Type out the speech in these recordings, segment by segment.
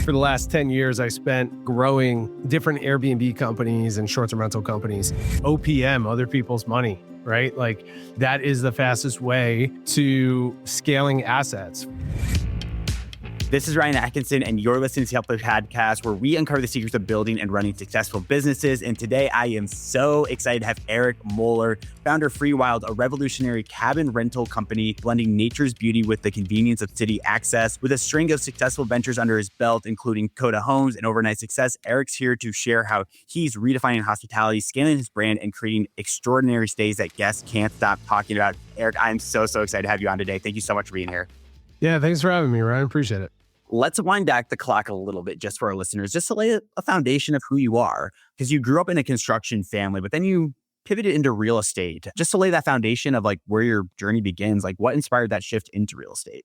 For the last 10 years, I spent growing different Airbnb companies and short-term rental companies. OPM, other people's money, right? Like that is the fastest way to scaling assets. This is Ryan Atkinson, and you're listening to the UpUp Podcast, where we uncover the secrets of building and running successful businesses. And today, I am so excited to have Eric Moeller, founder of Freewyld, a revolutionary cabin rental company blending nature's beauty with the convenience of city access. With a string of successful ventures under his belt, including Coda Homes and Overnight Success, Eric's here to share how he's redefining hospitality, scaling his brand, and creating extraordinary stays that guests can't stop talking about. Eric, I'm so excited to have you on today. Thank you so much for being here. Yeah, thanks for having me, Ryan. Appreciate it. Let's wind back the clock a little bit just for our listeners, just to lay a foundation of who you are, because you grew up in a construction family, but then you pivoted into real estate. Just to lay that foundation of like where your journey begins, like what inspired that shift into real estate?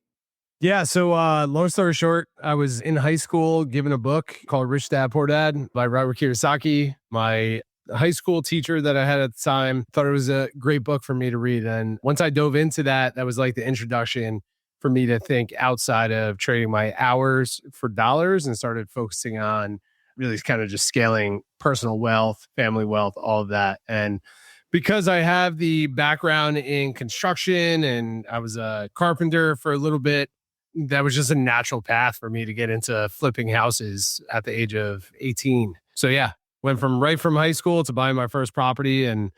Yeah, so long story short, I was in high school given a book called Rich Dad, Poor Dad by Robert Kiyosaki. My high school teacher that I had at the time thought it was a great book for me to read. And once I dove into that, that was like the introduction for me to think outside of trading my hours for dollars and started focusing on really kind of just scaling personal wealth, family wealth, all of that. And because I have the background in construction and I was a carpenter for a little bit, that was just a natural path for me to get into flipping houses at the age of 18. So yeah, went from high school to buying my first property and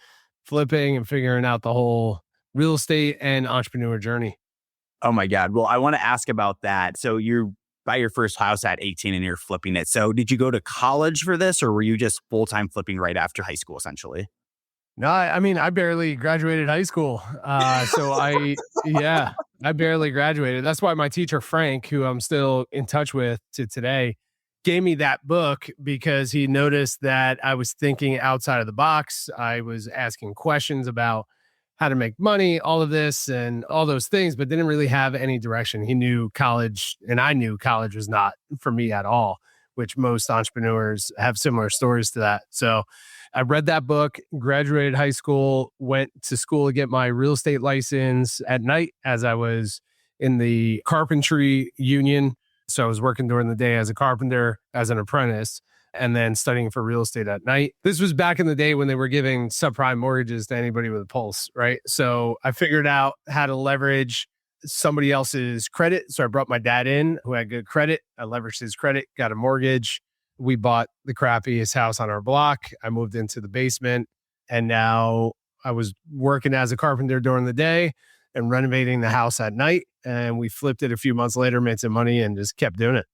flipping and figuring out the whole real estate and entrepreneur journey. Oh my God. Well, I want to ask about that. So you buy your first house at 18 and you're flipping it. So did you go to college for this, or were you just full-time flipping right after high school, essentially? No, I mean, I barely graduated high school. I barely graduated. That's why my teacher, Frank, who I'm still in touch with to today, gave me that book because he noticed that I was thinking outside of the box. I was asking questions about how to make money, all of this and all those things, but didn't really have any direction. He knew college, and I knew college was not for me at all, which most entrepreneurs have similar stories to that. So I read that book, graduated high school, went to school to get my real estate license at night as I was in the carpentry union. So I was working during the day as a carpenter, as an apprentice, and then studying for real estate at night. This was back in the day when they were giving subprime mortgages to anybody with a pulse, right? So I figured out how to leverage somebody else's credit. So I brought my dad in who had good credit. I leveraged his credit, got a mortgage. We bought the crappiest house on our block. I moved into the basement, and now I was working as a carpenter during the day and renovating the house at night. And we flipped it a few months later, made some money, and just kept doing it.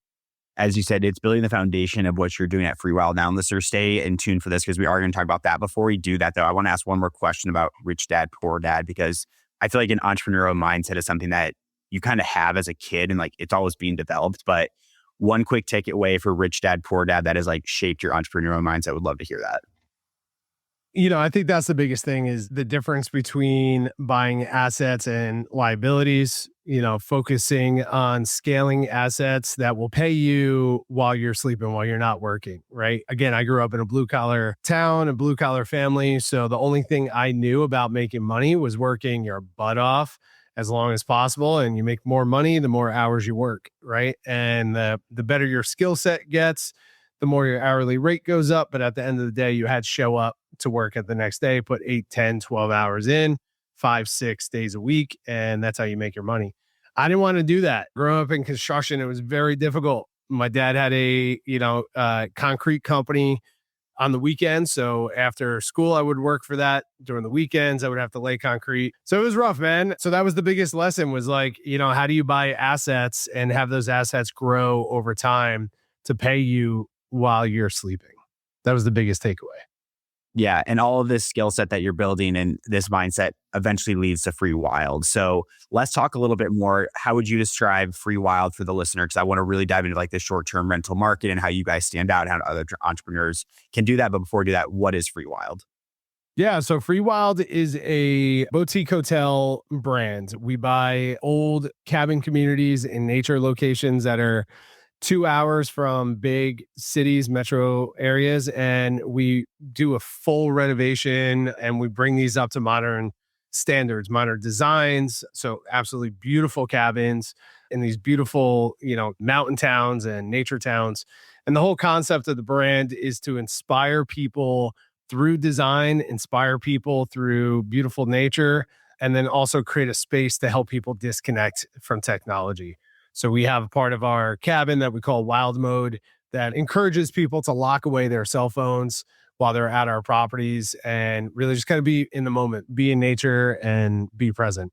As you said, it's building the foundation of what you're doing at Freewyld. Now, listeners, stay in tune for this because we are going to talk about that. Before we do that, though, I want to ask one more question about Rich Dad, Poor Dad, because I feel like an entrepreneurial mindset is something that you kind of have as a kid and like it's always being developed. But one quick takeaway for Rich Dad, Poor Dad that has like shaped your entrepreneurial mindset, I would love to hear that. You know, I think that's the biggest thing is the difference between buying assets and liabilities, focusing on scaling assets that will pay you while you're sleeping, while you're not working, right? Again, I grew up in a blue collar town, a blue collar family. So the only thing I knew about making money was working your butt off as long as possible. And you make more money, the more hours you work, right? And the better your skill set gets, the more your hourly rate goes up. But at the end of the day, you had to show up to work at the next day, put 8, 10, 12 hours in, 5, 6 days a week. And that's how you make your money. I didn't want to do that. Growing up in construction, it was very difficult. My dad had a concrete company on the weekends. So after school, I would work for that. During the weekends, I would have to lay concrete. So it was rough, man. So that was the biggest lesson was like, how do you buy assets and have those assets grow over time to pay you while you're sleeping? That was the biggest takeaway. Yeah. And all of this skill set that you're building and this mindset eventually leads to Freewyld. So let's talk a little bit more. How would you describe Freewyld for the listener? Because I want to really dive into like the short-term rental market and how you guys stand out and how other entrepreneurs can do that. But before we do that, what is Freewyld? Yeah, so Freewyld is a boutique hotel brand. We buy old cabin communities in nature locations that are 2 hours from big cities, metro areas, and we do a full renovation and we bring these up to modern standards, modern designs. So absolutely beautiful cabins in these beautiful, mountain towns and nature towns. And the whole concept of the brand is to inspire people through design, inspire people through beautiful nature, and then also create a space to help people disconnect from technology. So we have a part of our cabin that we call wild mode that encourages people to lock away their cell phones while they're at our properties and really just kind of be in the moment, be in nature and be present.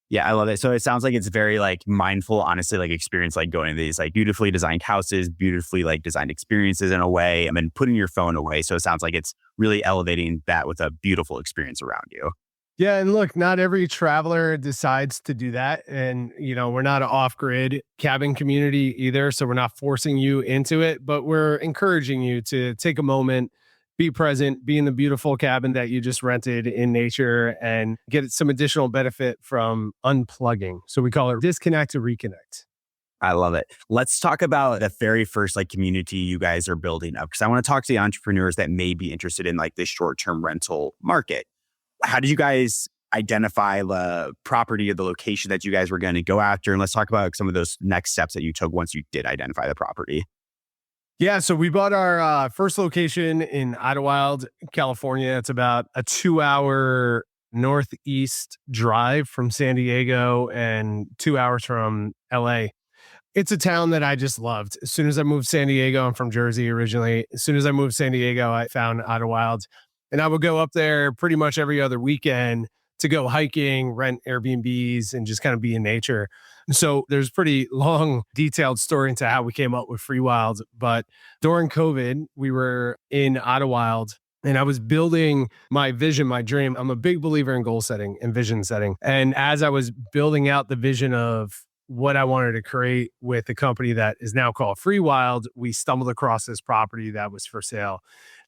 Yeah, I love it. So it sounds like it's very like mindful, honestly, like experience, like going to these like beautifully designed houses, beautifully like designed experiences in a way, and then putting your phone away. So it sounds like it's really elevating that with a beautiful experience around you. Yeah, and look, not every traveler decides to do that. And, we're not an off grid cabin community either. So we're not forcing you into it, but we're encouraging you to take a moment, be present, be in the beautiful cabin that you just rented in nature and get some additional benefit from unplugging. So we call it disconnect to reconnect. I love it. Let's talk about the very first like community you guys are building up because I want to talk to the entrepreneurs that may be interested in like this short-term rental market. How did you guys identify the property or the location that you guys were going to go after? And let's talk about some of those next steps that you took once you did identify the property. Yeah, so we bought our first location in Idlewild, California. It's about a 2-hour northeast drive from San Diego and 2 hours from LA. It's a town that I just loved. As soon as I moved San Diego, I'm from Jersey originally. As soon as I moved San Diego, I found Idlewild. And I would go up there pretty much every other weekend to go hiking, rent Airbnbs, and just kind of be in nature. So there's pretty long, detailed story into how we came up with Freewyld. But during COVID, we were in Idlewild and I was building my vision, my dream. I'm a big believer in goal setting and vision setting. And as I was building out the vision of what I wanted to create with the company that is now called Freewyld, we stumbled across this property that was for sale.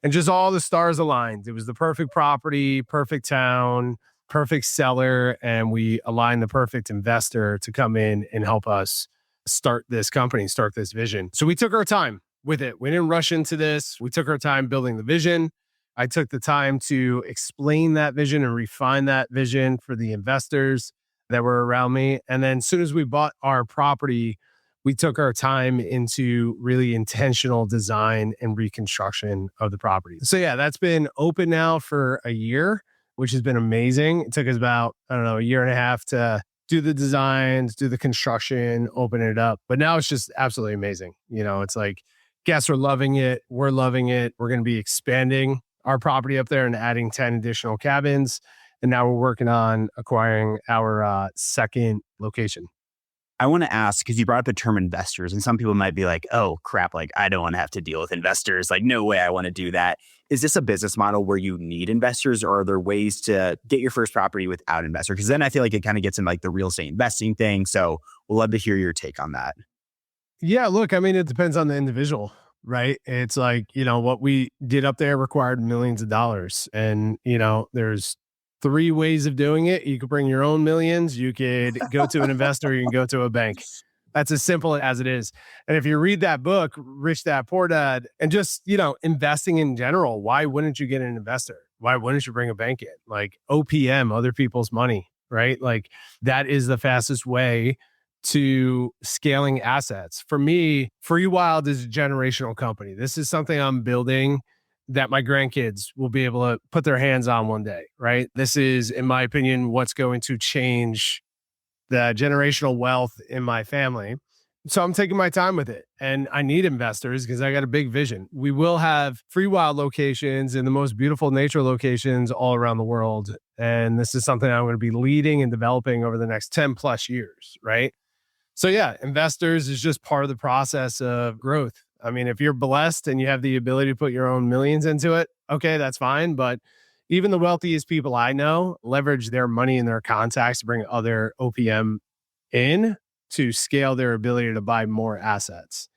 And just all the stars aligned. It was the perfect property, perfect town, perfect seller, and we aligned the perfect investor to come in and help us start this company, start this vision. So we took our time with it. We didn't rush into this. We took our time building the vision. I took the time to explain that vision and refine that vision for the investors that were around me. And then as soon as we bought our property, we took our time into really intentional design and reconstruction of the property. So yeah, that's been open now for a year, which has been amazing. It took us about, I don't know, a year and a half to do the designs, do the construction, open it up. But now it's just absolutely amazing. It's like guests are loving it. We're loving it. We're going to be expanding our property up there and adding 10 additional cabins. And now we're working on acquiring our second location. I want to ask, because you brought up the term investors, and some people might be like, oh, crap, like I don't want to have to deal with investors. Like, no way I want to do that. Is this a business model where you need investors, or are there ways to get your first property without investors? Because then I feel like it kind of gets in like the real estate investing thing. So we'll love to hear your take on that. Yeah, look, I mean, it depends on the individual, right? It's like, what we did up there required millions of dollars. And, there's three ways of doing it. You could bring your own millions. You could go to an investor. You can go to a bank. That's as simple as it is. And if you read that book, Rich Dad Poor Dad, and just, investing in general, why wouldn't you get an investor? Why wouldn't you bring a bank in? Like OPM, other people's money, right? Like that is the fastest way to scaling assets. For me, Freewyld is a generational company. This is something I'm building that my grandkids will be able to put their hands on one day, right? This is, in my opinion, what's going to change the generational wealth in my family. So I'm taking my time with it. And I need investors because I got a big vision. We will have Freewyld locations in the most beautiful nature locations all around the world. And this is something I'm going to be leading and developing over the next 10 plus years, right? So yeah, investors is just part of the process of growth. I mean, if you're blessed and you have the ability to put your own millions into it, okay, that's fine. But even the wealthiest people I know leverage their money and their contacts to bring other OPM in to scale their ability to buy more assets.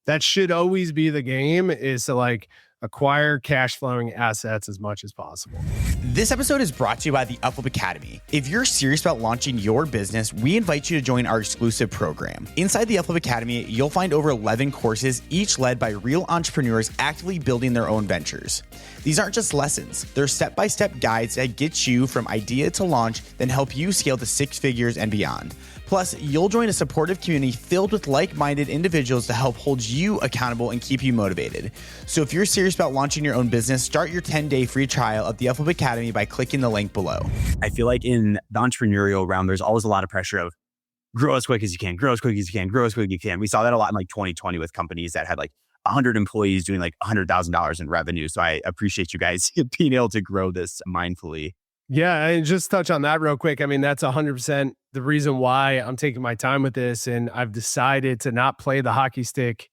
That should always be the game, is to like, acquire cash flowing assets as much as possible. This episode is brought to you by the UpUp Academy. If you're serious about launching your business, we invite you to join our exclusive program. Inside the UpUp Academy, you'll find over 11 courses, each led by real entrepreneurs actively building their own ventures. These aren't just lessons. They're step-by-step guides that get you from idea to launch, then help you scale to 6 figures and beyond. Plus, you'll join a supportive community filled with like-minded individuals to help hold you accountable and keep you motivated. So if you're serious about launching your own business, start your 10-day free trial of the UpUp Academy by clicking the link below. I feel like in the entrepreneurial realm, there's always a lot of pressure of grow as quick as you can, grow as quick as you can, grow as quick as you can. We saw that a lot in like 2020 with companies that had like 100 employees doing like $100,000 in revenue. So I appreciate you guys being able to grow this mindfully. Yeah, and just touch on that real quick. I mean, that's 100% the reason why I'm taking my time with this. And I've decided to not play the hockey stick,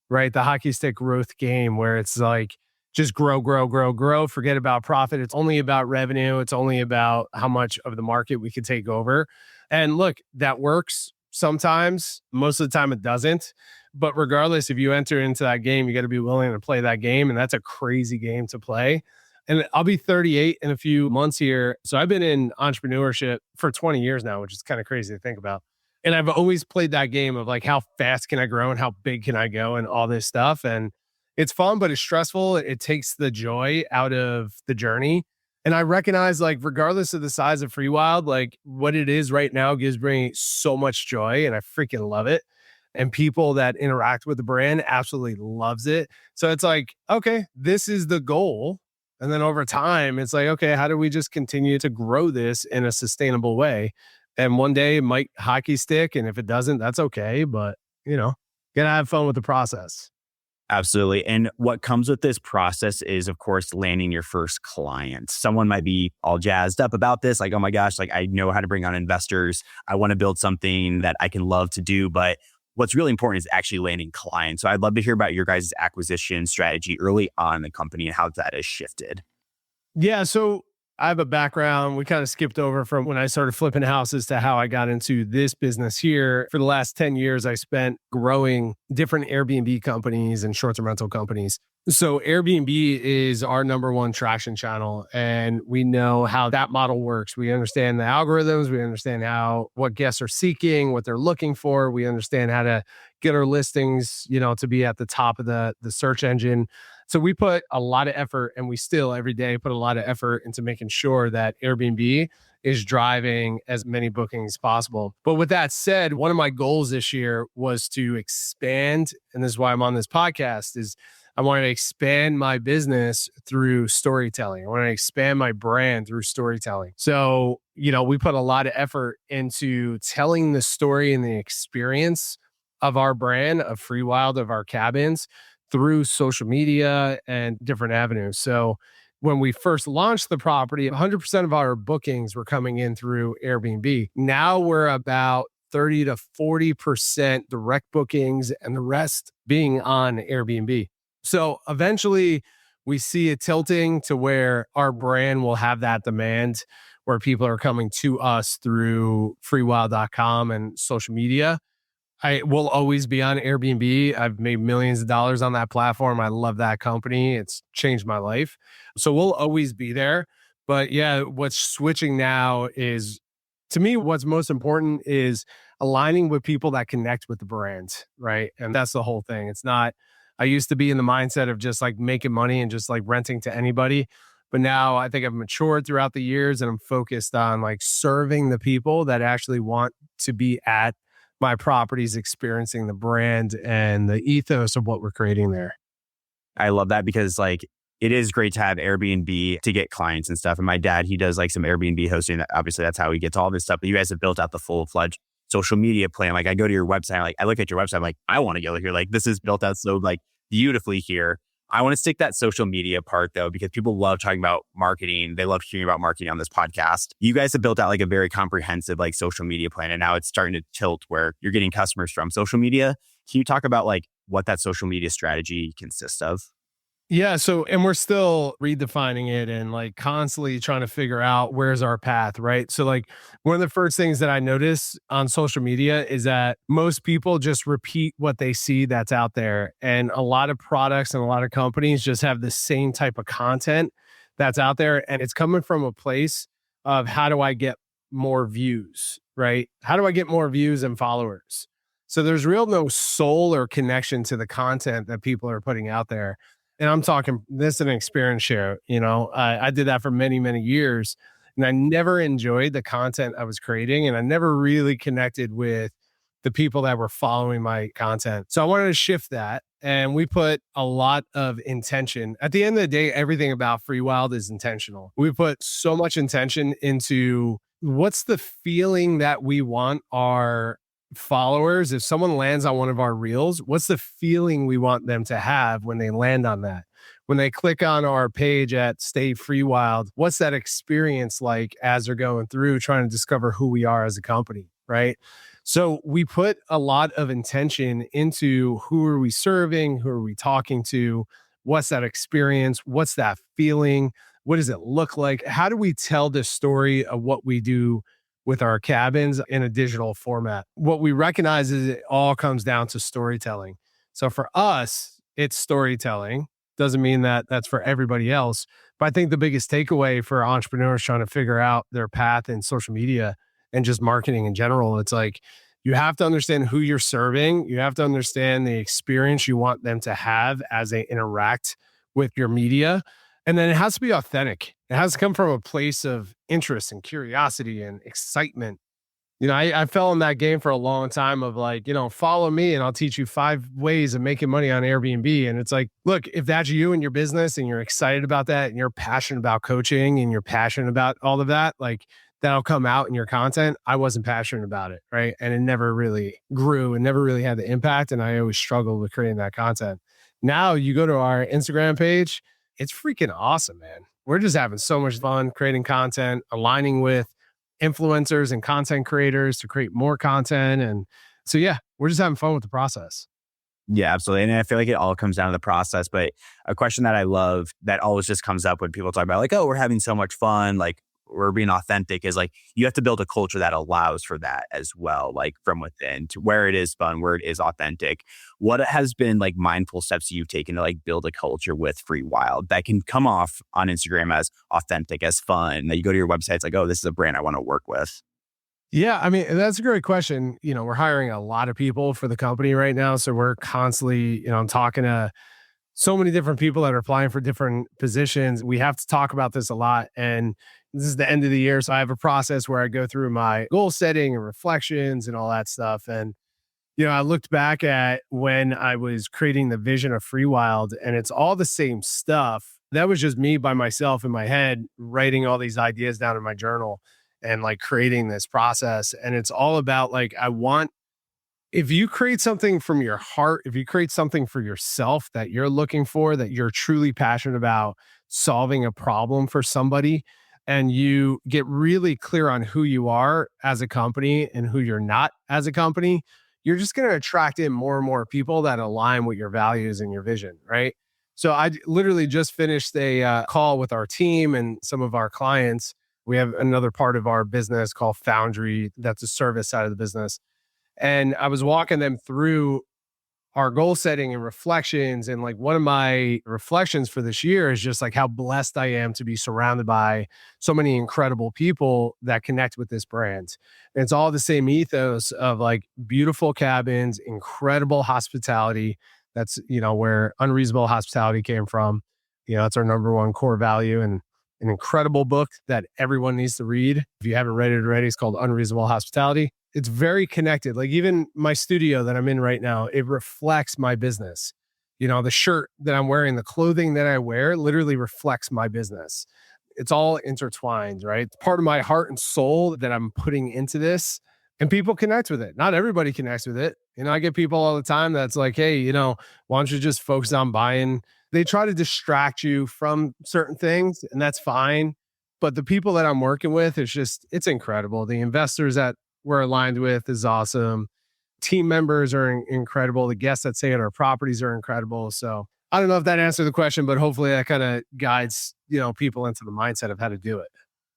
right? The hockey stick growth game where it's like, just grow, grow, grow, grow. Forget about profit. It's only about revenue. It's only about how much of the market we can take over. And look, that works sometimes. Most of the time it doesn't. But regardless, if you enter into that game, you got to be willing to play that game. And that's a crazy game to play. And I'll be 38 in a few months here. So I've been in entrepreneurship for 20 years now, which is kind of crazy to think about. And I've always played that game of like, how fast can I grow and how big can I go and all this stuff. And it's fun, but it's stressful. It takes the joy out of the journey. And I recognize, like, regardless of the size of Freewyld, like what it is right now gives me so much joy and I freaking love it. And people that interact with the brand absolutely loves it. So it's like, okay, this is the goal. And then over time, it's like, okay, how do we just continue to grow this in a sustainable way? And one day it might hockey stick. And if it doesn't, that's okay. But, gotta have fun with the process. Absolutely. And what comes with this process is, of course, landing your first client. Someone might be all jazzed up about this, like, oh my gosh, like I know how to bring on investors. I want to build something that I can love to do. But what's really important is actually landing clients. So I'd love to hear about your guys' acquisition strategy early on in the company and how that has shifted. Yeah. So I have a background. We kind of skipped over from when I started flipping houses to how I got into this business here. For the last 10 years, I spent growing different Airbnb companies and short-term rental companies. So Airbnb is our number one traction channel, and we know how that model works. We understand the algorithms. We understand what guests are seeking, what they're looking for. We understand how to get our listings, to be at the top of the search engine. So we put a lot of effort, and we still every day put a lot of effort into making sure that Airbnb is driving as many bookings as possible. But with that said, one of my goals this year was to expand, and this is why I'm on this podcast, is I wanted to expand my business through storytelling. I wanted to expand my brand through storytelling. So, we put a lot of effort into telling the story and the experience of our brand, of Freewyld, of our cabins through social media and different avenues. So when we first launched the property, 100% of our bookings were coming in through Airbnb. Now we're about 30 to 40% direct bookings and the rest being on Airbnb. So eventually we see it tilting to where our brand will have that demand where people are coming to us through freewyld.com and social media. I will always be on Airbnb. I've made millions of dollars on that platform. I love that company. It's changed my life. So we'll always be there. But yeah, what's switching now is, to me, what's most important is aligning with people that connect with the brand, right? And that's the whole thing. It's not, I used to be in the mindset of just like making money and just like renting to anybody. But now I think I've matured throughout the years and I'm focused on like serving the people that actually want to be at my properties, experiencing the brand and the ethos of what we're creating there. I love that because like it is great to have Airbnb to get clients and stuff. And my dad, he does like some Airbnb hosting. Obviously, that's how he gets all this stuff. But you guys have built out the full-fledged social media plan. Like I go to your website, like I look at your website, I'm like, I want to go here. Like this is built out so like beautifully here. I want to stick that social media part though, because people love talking about marketing. They love hearing about marketing on this podcast. You guys have built out like a very comprehensive like social media plan. And now it's starting to tilt where you're getting customers from social media. Can you talk about like what that social media strategy consists of? Yeah. So, and we're still redefining it and like constantly trying to figure out where's our path, right? So, like, one of the first things that I notice on social media is that most people just repeat what they see that's out there. And a lot of products and a lot of companies just have the same type of content that's out there. And it's coming from a place of how do I get more views, right? How do I get more views and followers? So, there's real no soul or connection to the content that people are putting out there, and I'm talking this is an experience share. I did that for many, many years, and I never enjoyed the content I was creating, and I never really connected with the people that were following my content. So I wanted to shift that, and we put a lot of intention. At the end of the day, everything about Freewyld is intentional. We put so much intention into what's the feeling that we want our followers, if someone lands on one of our reels, what's the feeling we want them to have when they land on that? When they click on our page at Stay Freewyld, what's that experience like as they're going through trying to discover who we are as a company, right? So we put a lot of intention into who are we serving, who are we talking to, what's that experience, what's that feeling, what does it look like? How do we tell the story of what we do with our cabins in a digital format? What we recognize is it all comes down to storytelling. So for us, it's storytelling. Doesn't mean that that's for everybody else. But I think the biggest takeaway for entrepreneurs trying to figure out their path in social media and just marketing in general, it's like you have to understand who you're serving. You have to understand the experience you want them to have as they interact with your media. And then it has to be authentic. It has to come from a place of interest and curiosity and excitement. I fell in that game for a long time of like, follow me and I'll teach you 5 ways of making money on Airbnb. And it's like, look, if that's you and your business and you're excited about that and you're passionate about coaching and you're passionate about all of that, like that'll come out in your content. I wasn't passionate about it. Right. And it never really grew and never really had the impact. And I always struggled with creating that content. Now you go to our Instagram page, it's freaking awesome, man. We're just having so much fun creating content, aligning with influencers and content creators to create more content. And so, yeah, we're just having fun with the process. Yeah, absolutely. And I feel like it all comes down to the process. But a question that I love that always just comes up when people talk about like, oh, we're having so much fun, like we're being authentic, is like you have to build a culture that allows for that as well, like from within to where it is fun, where it is authentic. What has been like mindful steps you've taken to like build a culture with Freewyld that can come off on Instagram as authentic, as fun, that you go to your website, it's like, oh, this is a brand I want to work with? Yeah, I mean, that's a great question. We're hiring a lot of people for the company right now. So we're constantly, I'm talking to so many different people that are applying for different positions. We have to talk about this a lot. And this is the end of the year. So I have a process where I go through my goal setting and reflections and all that stuff. And, I looked back at when I was creating the vision of Freewyld, and it's all the same stuff. That was just me by myself in my head, writing all these ideas down in my journal and like creating this process. And it's all about like, if you create something from your heart, if you create something for yourself that you're looking for, that you're truly passionate about solving a problem for somebody, and you get really clear on who you are as a company and who you're not as a company, you're just going to attract in more and more people that align with your values and your vision, right? So I literally just finished a call with our team and some of our clients. We have another part of our business called Foundry. That's a service side of the business. And I was walking them through our goal setting and reflections. And like one of my reflections for this year is just like how blessed I am to be surrounded by so many incredible people that connect with this brand. And it's all the same ethos of like beautiful cabins, incredible hospitality. That's, where unreasonable hospitality came from. It's our number one core value, and an incredible book that everyone needs to read. If you haven't read it already, it's called Unreasonable Hospitality. It's very connected. Like even my studio that I'm in right now, it reflects my business. The shirt that I'm wearing, the clothing that I wear literally reflects my business. It's all intertwined, right? It's part of my heart and soul that I'm putting into this, and people connect with it. Not everybody connects with it. I get people all the time that's like, hey, why don't you just focus on buying? They try to distract you from certain things, and that's fine. But the people that I'm working with, it's incredible. The investors that we're aligned with is awesome. Team members are incredible. The guests that stay at our properties are incredible. So I don't know if that answered the question, but hopefully that kind of guides, people into the mindset of how to do it.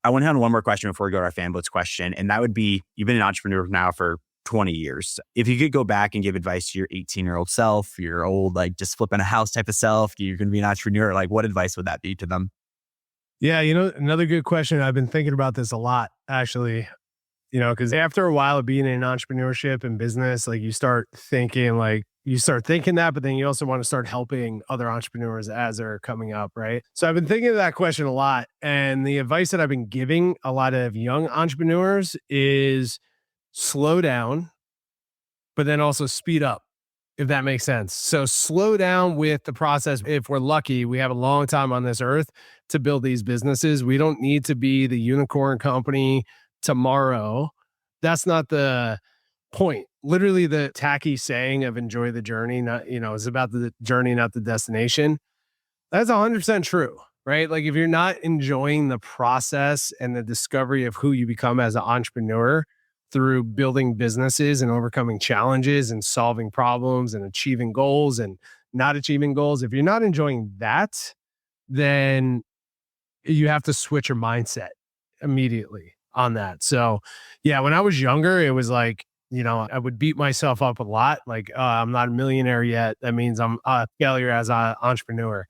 I want to hit on one more question before we go to our fan blitz question. And that would be, you've been an entrepreneur now for 20 years. If you could go back and give advice to your 18-year-old self, your old, like just flipping a house type of self, you're going to be an entrepreneur, like what advice would that be to them? Yeah, another good question. I've been thinking about this a lot, actually, because after a while of being in entrepreneurship and business, like you start thinking that, but then you also want to start helping other entrepreneurs as they're coming up, right? So I've been thinking of that question a lot. And the advice that I've been giving a lot of young entrepreneurs is slow down, but then also speed up, if that makes sense. So slow down with the process. If we're lucky, we have a long time on this earth to build these businesses. We don't need to be the unicorn company tomorrow. That's not the point. Literally the tacky saying of enjoy the journey, not, it's about the journey, not the destination. That's 100% true, right? Like if you're not enjoying the process and the discovery of who you become as an entrepreneur through building businesses and overcoming challenges and solving problems and achieving goals and not achieving goals, if you're not enjoying that, then you have to switch your mindset immediately on that. So yeah, when I was younger, it was like, I would beat myself up a lot. Like, I'm not a millionaire yet. That means I'm a failure as an entrepreneur.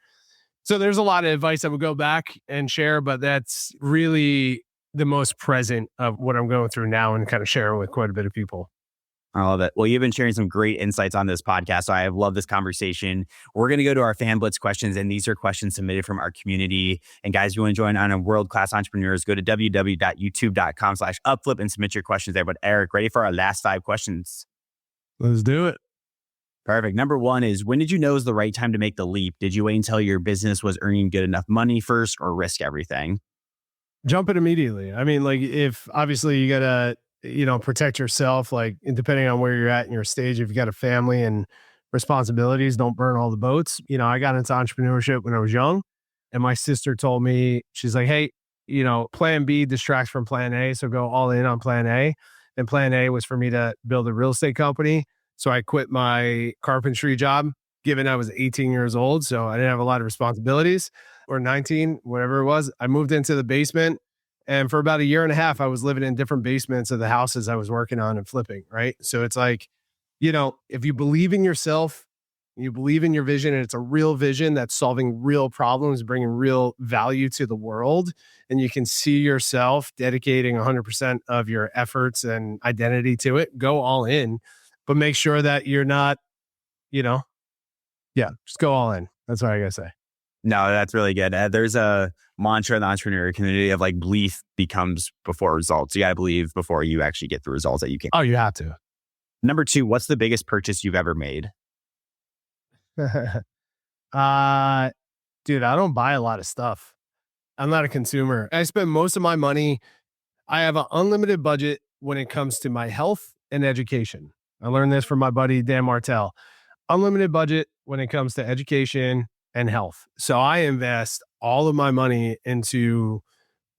So there's a lot of advice I would go back and share, but that's really the most present of what I'm going through now and kind of share with quite a bit of people. I love it. Well, you've been sharing some great insights on this podcast. So I have loved this conversation. We're going to go to our fan blitz questions. And these are questions submitted from our community. And guys, if you want to join on a world-class entrepreneurs, go to www.youtube.com/upflip and submit your questions there. But Eric, ready for our last 5 questions? Let's do it. Perfect. Number 1 is, when did you know it was the right time to make the leap? Did you wait until your business was earning good enough money first, or risk everything? Jump it immediately. I mean, like if obviously you got to, protect yourself, like depending on where you're at in your stage, if you got a family and responsibilities, don't burn all the boats. I got into entrepreneurship when I was young, and my sister told me, she's like, hey, plan B distracts from plan A. So go all in on plan A. And plan A was for me to build a real estate company. So I quit my carpentry job, given I was 18 years old. So I didn't have a lot of responsibilities, or 19, whatever it was. I moved into the basement. And for about a year and a half, I was living in different basements of the houses I was working on and flipping, right? So it's like, if you believe in yourself, you believe in your vision, and it's a real vision that's solving real problems, bringing real value to the world, and you can see yourself dedicating 100% of your efforts and identity to it, go all in, but make sure that you're not, just go all in. That's what I gotta say. No, that's really good. There's a mantra in the entrepreneur community of like, belief becomes before results. You got to believe before you actually get the results that you can. Oh, you have to. Number 2, what's the biggest purchase you've ever made? Dude, I don't buy a lot of stuff. I'm not a consumer. I spend most of my money. I have an unlimited budget when it comes to my health and education. I learned this from my buddy, Dan Martell. Unlimited budget when it comes to education and health. So I invest all of my money into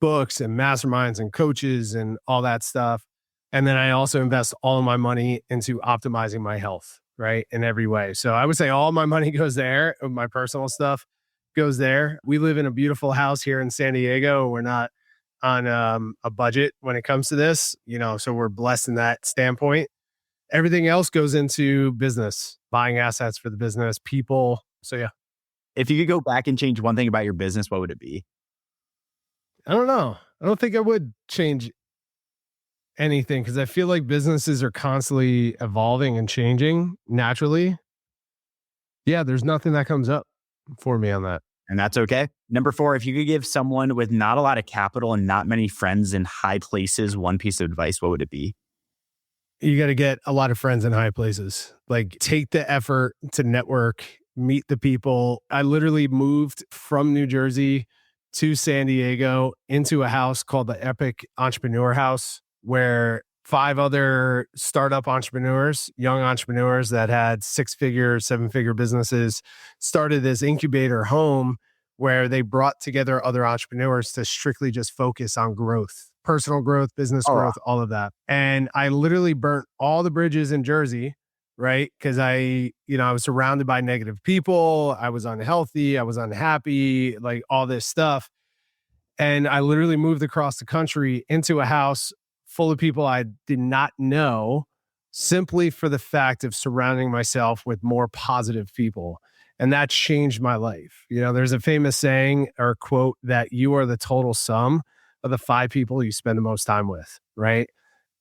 books and masterminds and coaches and all that stuff. And then I also invest all of my money into optimizing my health, right? In every way. So I would say all my money goes there. My personal stuff goes there. We live in a beautiful house here in San Diego. We're not on a budget when it comes to this, so we're blessed in that standpoint. Everything else goes into business, buying assets for the business, people. So yeah. If you could go back and change one thing about your business, what would it be? I don't know. I don't think I would change anything because I feel like businesses are constantly evolving and changing naturally. Yeah, there's nothing that comes up for me on that. And that's okay. Number 4, if you could give someone with not a lot of capital and not many friends in high places one piece of advice, what would it be? You got to get a lot of friends in high places. Like take the effort to network, meet the people. I literally moved from New Jersey to San Diego into a house called the Epic Entrepreneur House, where 5 other startup entrepreneurs, young entrepreneurs that had 6-figure, 7-figure businesses, started this incubator home where they brought together other entrepreneurs to strictly just focus on growth, personal growth, business growth, all of that. And I literally burnt all the bridges in Jersey, right? Because I was surrounded by negative people. I was unhealthy. I was unhappy, like all this stuff. And I literally moved across the country into a house full of people I did not know, simply for the fact of surrounding myself with more positive people. And that changed my life. There's a famous saying or quote that you are the total sum of the 5 people you spend the most time with, right?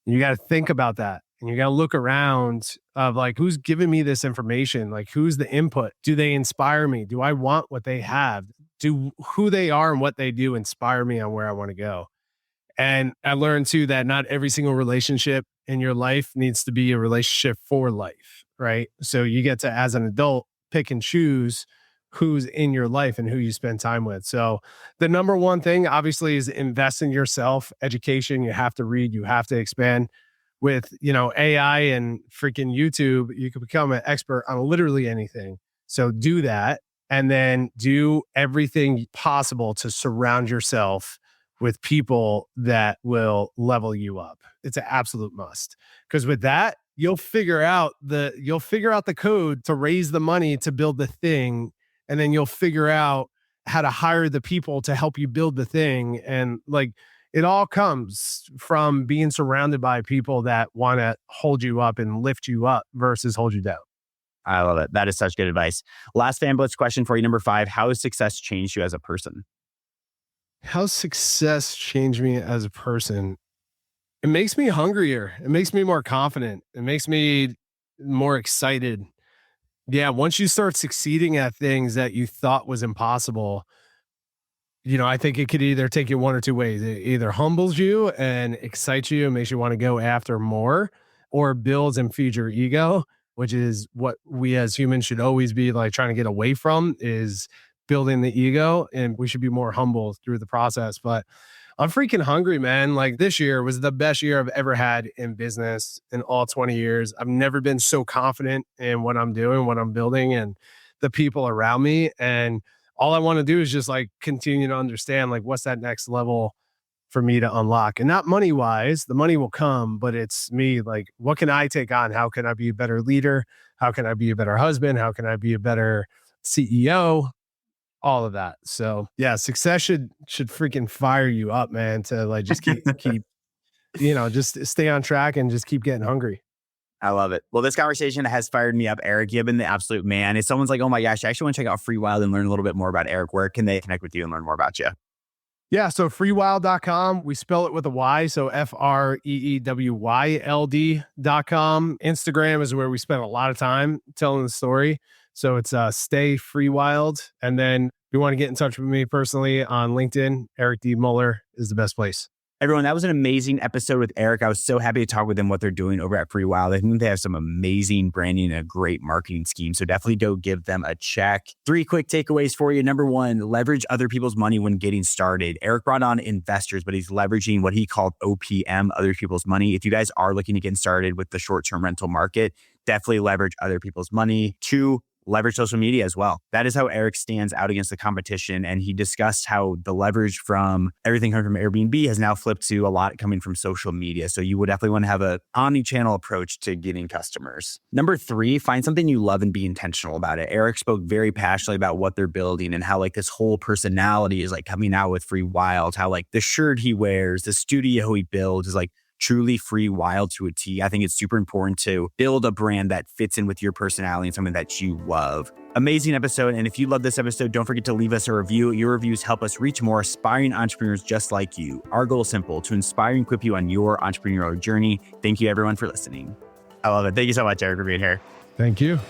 And you got to think about that. And you got to look around of like, who's giving me this information? Like, who's the input? Do they inspire me? Do I want what they have? Do who they are and what they do inspire me on where I want to go? And I learned too that not every single relationship in your life needs to be a relationship for life, right? So you get to, as an adult, pick and choose who's in your life and who you spend time with. So the number one thing, obviously, is invest in yourself. Education, you have to read, you have to expand. With AI and freaking YouTube, you can become an expert on literally anything. So do that, and then do everything possible to surround yourself with people that will level you up. It's an absolute must, because with that, you'll figure out the code to raise the money to build the thing, and then you'll figure out how to hire the people to help you build the thing. And like, it all comes from being surrounded by people that want to hold you up and lift you up versus hold you down. I love it. That is such good advice. Last fan blitz question for you, number 5. How has success changed you as a person? How success changed me as a person? It makes me hungrier. It makes me more confident. It makes me more excited. Yeah, once you start succeeding at things that you thought was impossible, I think it could either take you one or two ways. It either humbles you and excites you and makes you want to go after more, or builds and feeds your ego, which is what we as humans should always be like trying to get away from, is building the ego. And we should be more humble through the process. But I'm freaking hungry, man. Like, this year was the best year I've ever had in business in all 20 years. I've never been so confident in what I'm doing, what I'm building, and the people around me. And all I want to do is just like continue to understand like what's that next level for me to unlock. And not money wise, the money will come, but it's me, like, what can I take on? How can I be a better leader? How can I be a better husband? How can I be a better CEO? All of that. So yeah, success should freaking fire you up, man, to like just keep just stay on track and just keep getting hungry. I love it. Well, this conversation has fired me up, Eric. You've been the absolute man. If someone's like, oh my gosh, I actually want to check out Freewyld and learn a little bit more about Eric, where can they connect with you and learn more about you? Yeah. So freewyld.com. We spell it with a Y. So FREEWYLD.com. Instagram is where we spend a lot of time telling the story. So it's Stay Freewyld. And then if you want to get in touch with me personally on LinkedIn, Eric D. Moeller is the best place. Everyone, that was an amazing episode with Eric. I was so happy to talk with them, what they're doing over at Freewyld. I think they have some amazing branding and a great marketing scheme. So definitely go give them a check. 3 quick takeaways for you. Number 1, leverage other people's money when getting started. Eric brought on investors, but he's leveraging what he called OPM, other people's money. If you guys are looking to get started with the short-term rental market, definitely leverage other people's money. 2, leverage social media as well. That is how Eric stands out against the competition. And he discussed how the leverage from everything coming from Airbnb has now flipped to a lot coming from social media. So you would definitely want to have an omni-channel approach to getting customers. Number 3, find something you love and be intentional about it. Eric spoke very passionately about what they're building and how like this whole personality is like coming out with Freewyld, how like the shirt he wears, the studio he builds is like truly Freewyld to a T. I think it's super important to build a brand that fits in with your personality and something that you love. Amazing episode. And if you love this episode, don't forget to leave us a review. Your reviews help us reach more aspiring entrepreneurs just like you. Our goal is simple: to inspire and equip you on your entrepreneurial journey. Thank you everyone for listening. I love it. Thank you so much, Eric, for being here. Thank you.